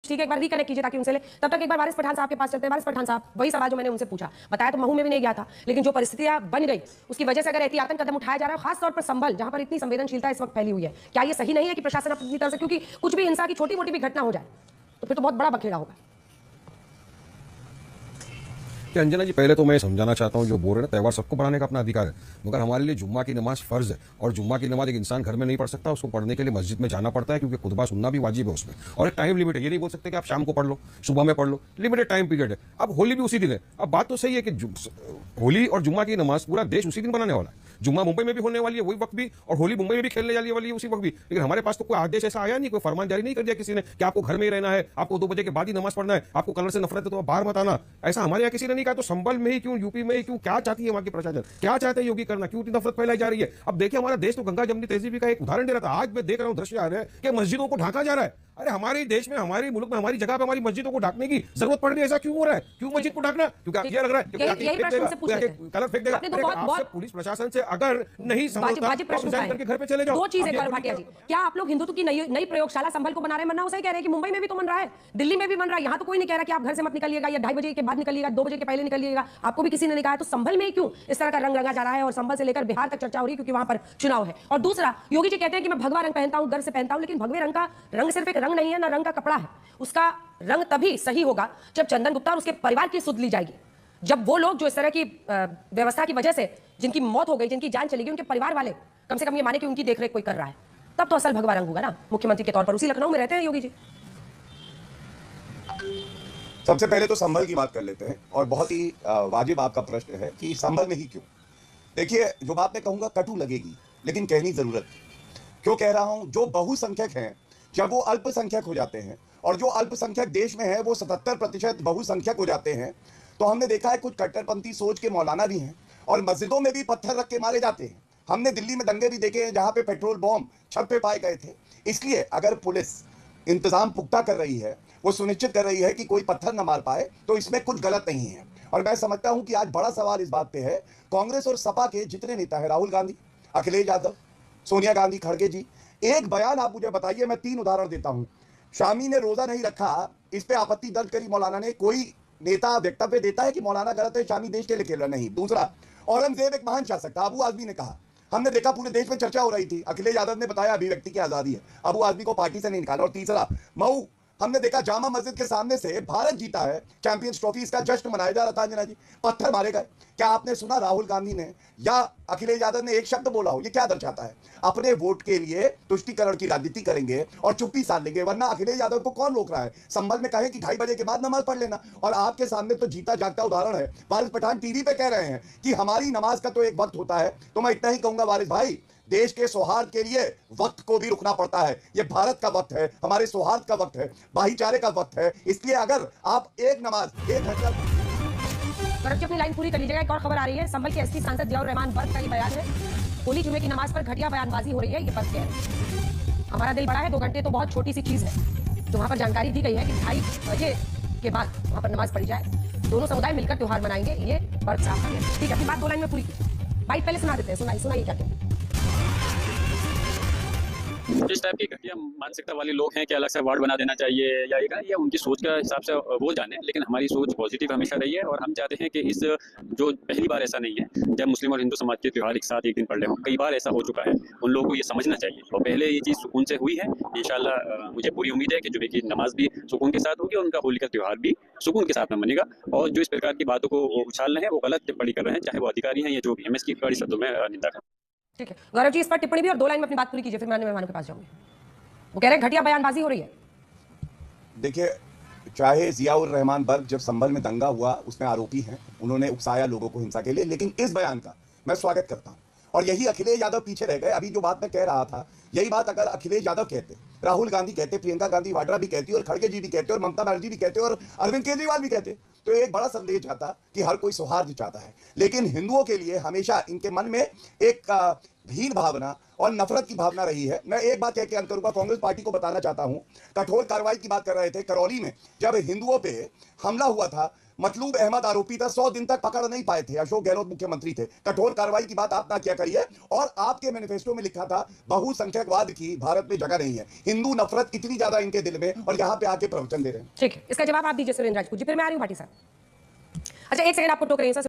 ठीक है, एक बार रिकनेक्ट कीजिए ताकि उनसे ले। तब तक एक बार वारिस पठान साहब के पास चलते हैं। वारिस पठान साहब, वही सवाल जो मैंने उनसे पूछा, बताया तो महू में भी नहीं गया था, लेकिन जो परिस्थितियां बन गई उसकी वजह से अगर एहतियातन कदम उठाया जा रहा है, खासतौर पर संभल जहां पर इतनी संवेदनशीलता इस वक्त फैली हुई है, क्या ये सही नहीं है कि प्रशासन अपनी तरफ से, क्योंकि कुछ भी हिंसा की छोटी मोटी भी घटना हो जाए तो फिर तो बहुत बड़ा बखेड़ा होगा। कि अंजना जी, पहले तो मैं समझाना चाहता हूँ, जो बोल रहे हैं त्यौहार सबको पढ़ाने का अपना अधिकार है, मगर हमारे लिए जुम्मा की नमाज फर्ज है, और जुम्मा की नमाज एक इंसान घर में नहीं पढ़ सकता, उसको पढ़ने के लिए मस्जिद में जाना पड़ता है, क्योंकि खुतबा सुनना भी वाजिब है उसमें, और एक टाइम लिमिट है। ये नहीं बोल सकते कि आप शाम को पढ़ लो, सुबह में पढ़ लो, लिमिटेड टाइम पीरियड है। अब होली भी उसी दिन है। अब बात तो सही है कि होली और जुम्मा की नमाज पूरा देश उसी दिन बनाने वाला है। जुम्मा मुंबई में भी होने वाली है वही वक्त भी, और होली मुंबई में भी खेलने वाली है उसी वक्त भी, लेकिन हमारे पास तो कोई आदेश ऐसा आया नहीं, कोई फरमान जारी नहीं कर दिया किसी ने कि आपको घर में ही रहना है, आपको 2 बजे के बाद ही नमाज पढ़ना है, आपको कलर से नफरत है तो बाहर मत आना। ऐसा हमारे यहाँ किसी ने नहीं कहा। तो संभल में ही क्यों, यूपी में ही क्यों, क्या चाहती है वहां की प्रशासन, क्या चाहते हैं योगी करना, क्यों इतनी नफरत फैलाई जा रही है? अब देखिए, हमारा देश तो गंगा जमनी तहजीब का एक उदाहरण दे रहा था। आज मैं देख रहा हूँ दृश्य आ रहे हैं कि मस्जिदों को ढांका जा रहा है। अरे हमारे देश में, हमारे मुल्क में, हमारी जगह पे हमारी मस्जिदों को ढाकने की जरूरत पड़ रही है? ऐसा क्यों हो रहा है? क्यों मस्जिद को ढाकना? क्योंकि ये लग रहा है कलर फेंक देगा पुलिस प्रशासन से। अगर नहीं समझता करके घर पे चले जाओ। 2 चीजें गौरव भाटिया जी, क्या आप लोग हिंदुत्व की नई प्रयोगशाला संभल को बना रहे हैं? मन्ना सही कह रहे हैं कि मुंबई में भी तो बन रहा है, दिल्ली में भी बन रहा है। यहाँ तो कोई नहीं कह रहा कि आप घर से मत निकलिएगा, या 2:30 बजे के बाद निकलिएगा, 2 बजे के पहले निकलिएगा, आपको भी किसी ने नहीं कहा है। तो संभल में क्यों इस तरह का रंग रंगा जा रहा है, और संभल से लेकर बिहार तक चर्चा हो रही है क्योंकि वहां पर चुनाव है? और दूसरा, योगी जी कहते हैं कि मैं भगवा रंग पहनता हूं, गर्व से पहनता हूं, लेकिन भगवे रंग का रंग सिर्फ एक रंग नहीं है, ना रंग का कपड़ा है। उसका रंग तभी सही होगा जब चंदन गुप्ता और उसके परिवार की सुध ली जाएगी, जब वो लोग जो इस तरह की व्यवस्था की वजह से जिनकी मौत हो गई, जिनकी जान चली गई, उनके परिवार वाले कम से कम ये माने कि उनकी देखरेख कोई कर रहा है, तब तो असल भगवा रंग होगा ना। मुख्यमंत्री के तौर पर उसी लखनऊ में रहते हैं योगी जी। सबसे पहले तो संभल की बात कर लेते हैं, और बहुत ही वाजिब आपका प्रश्न है कि संभल में ही क्यों। देखिए, जो बात मैं कहूंगा कटु लगेगी, लेकिन कहनी जरूरत है। क्यों कह रहा हूं? जो बहुसंख्यक हैं, जब वो अल्पसंख्यक हो जाते हैं, और जो अल्पसंख्यक देश में है वो 77% बहुसंख्यक हो जाते हैं, तो हमने देखा है कुछ कट्टरपंथी सोच के मौलाना भी हैं, और मस्जिदों में भी पत्थर रख के मारे जाते हैं। हमने दिल्ली में दंगे भी देखे हैं जहां पे पेट्रोल बॉम्ब छत पे पाए गए थे। इसलिए अगर पुलिस इंतजाम पुख्ता कर रही है, वो सुनिश्चित कर रही है कि कोई पत्थर न मार पाए, तो इसमें कुछ गलत नहीं है। और मैं समझता हूं कि आज बड़ा सवाल इस बात पे है, कांग्रेस और सपा के जितने नेता हैं, राहुल गांधी, अखिलेश यादव, सोनिया गांधी, खड़गे जी, एक बयान आप मुझे बताइए। मैं 3 उदाहरण देता हूं। शामी ने रोजा नहीं रखा, इस पे आपत्ति दर्ज करी मौलाना ने। कोई नेता वक्तव्य देता है कि मौलाना गलत है, शामी देश के लिए खेल रहा नहीं। दूसरा, औरंगजेब एक महान शासक था, अबू आजमी ने कहा, हमने देखा पूरे देश में चर्चा हो रही थी, अखिलेश यादव ने बताया अभिव्यक्ति की आजादी है, अबू आजमी को पार्टी से नहीं निकाला। और तीसरा, मऊ, हमने देखा जामा मस्जिद के सामने से भारत जीता है चैंपियंस ट्रॉफी, इसका जश्न मनाया जा रहा था। अंजना जी, पत्थर मारे गए। क्या आपने सुना राहुल गांधी ने या अखिलेश यादव ने एक शब्द बोला हो? ये क्या दर्शाता है? अपने वोट के लिए तुष्टीकरण की राजनीति करेंगे और चुप्पी साध लेंगे। वरना अखिलेश यादव को कौन रोक रहा है? संभल में कहे कि 2:30 बजे के बाद नमाज पढ़ लेना, और आपके सामने तो जीता जागता उदाहरण है। वारिस पठान टीवी पे कह रहे हैं कि हमारी नमाज का तो एक वक्त होता है। तो मैं इतना ही कहूंगा वारिस भाई, देश के सौहार्द के लिए वक्त को भी रुकना पड़ता है। ये भारत का वक्त है, हमारे सौहार्द का वक्त है, भाईचारे का वक्त है। इसलिए अगर आप एक नमाज, एक घंटा अपनी लाइन पूरी कर लीजिएगा। एक और खबर आ रही है, संभल के एसपी सांसद जियाउर रहमान बर्क का ये बयान है, होली जुमे की नमाज पर घटिया बयानबाजी हो रही है, ये बर्क कह रहे हैं। हमारा दिल बड़ा है, 2 घंटे तो बहुत छोटी सी चीज है। तो वहां पर जानकारी दी गई है कि 2:30 बजे के बाद वहां पर नमाज पढ़ी जाए, दोनों समुदाय मिलकर त्योहार मनाएंगे। ये बर्क साहब का है। ठीक है, अपनी बात 2 लाइन में पूरी की। बाइट पहले सुना देते हैं, सुनाइए क्या कहते हैं। जिस टाइप की घटिया मानसिकता वाले लोग हैं कि अलग से वार्ड बना देना चाहिए या ये उनकी सोच के हिसाब से वो जाने, लेकिन हमारी सोच पॉजिटिव हमेशा रही है। और हम चाहते हैं कि इस जो पहली बार ऐसा नहीं है जब मुस्लिम और हिंदू समाज के त्यौहार एक साथ एक दिन पड़ रहे हों, कई बार ऐसा हो चुका है। उन लोगों को ये समझना चाहिए, और पहले ये चीज़ सुकून से हुई है। इंशाल्लाह मुझे पूरी उम्मीद है कि जुमे की नमाज भी सुकून के साथ होगी, और उनका होली का त्यौहार भी सुकून के साथ में बनेगा। और जो इस प्रकार की बातों को उछाल रहे हैं वो गलत टिप्पणी कर रहे हैं, चाहे वो अधिकारी हैं या जो भी हैं। मैं इसकी कड़ी शब्दों में निंदा कर। ठीक है गौरव जी, इस पर टिप्पणी भी और 2 लाइन में अपनी बात पूरी कीजिए, फिर मैं मेहमानों के पास जाऊंगी। वो कह रहे हैं घटिया बयानबाजी हो रही है। देखिए, चाहे जियाउर रहमान बर्क जब संभल में दंगा हुआ उसमें आरोपी हैं, उन्होंने उकसाया लोगों को हिंसा के लिए, लेकिन इस बयान का मैं स्वागत करता हूं। और यही अखिलेश यादव पीछे रह गए। अभी जो बात मैं कह रहा था, यही बात अगर अखिलेश यादव कहते, राहुल गांधी कहते, प्रियंका गांधी वाड्रा भी कहती, और खड़गे जी भी कहते, और ममता बनर्जी भी कहते, और अरविंद केजरीवाल भी कहते, तो एक बड़ा संदेश जाता कि हर कोई सौहार्द चाहता है। लेकिन हिंदुओं के लिए हमेशा इनके मन में एक भीड़ भावना और नफरत की भावना रही है। मैं एक बात कह के अंत करूंगा, कांग्रेस पार्टी को बताना चाहता हूं, कठोर कार्रवाई की बात कर रहे थे। करौली में जब हिंदुओं पे हमला हुआ था मतलूब अहमद आरोपी था, 100 दिन तक पकड़ नहीं पाए थे, अशोक गहलोत मुख्यमंत्री थे। कठोर कार्रवाई की बात आप ना किया करिए। और आपके मैनिफेस्टो में लिखा था बहुसंख्यकवाद की भारत में जगह नहीं है, हिंदू नफरत इतनी ज्यादा इनके दिल में, और यहां पे आके प्रवचन दे रहे हैं। ठीक है, इसका जवाब आप दीजिए सुरेंद्र राजपूत जी, फिर मैं आ रही हूँ भाटी साहब। अच्छा, एक सेकंड आपको टोक रही हूं सर।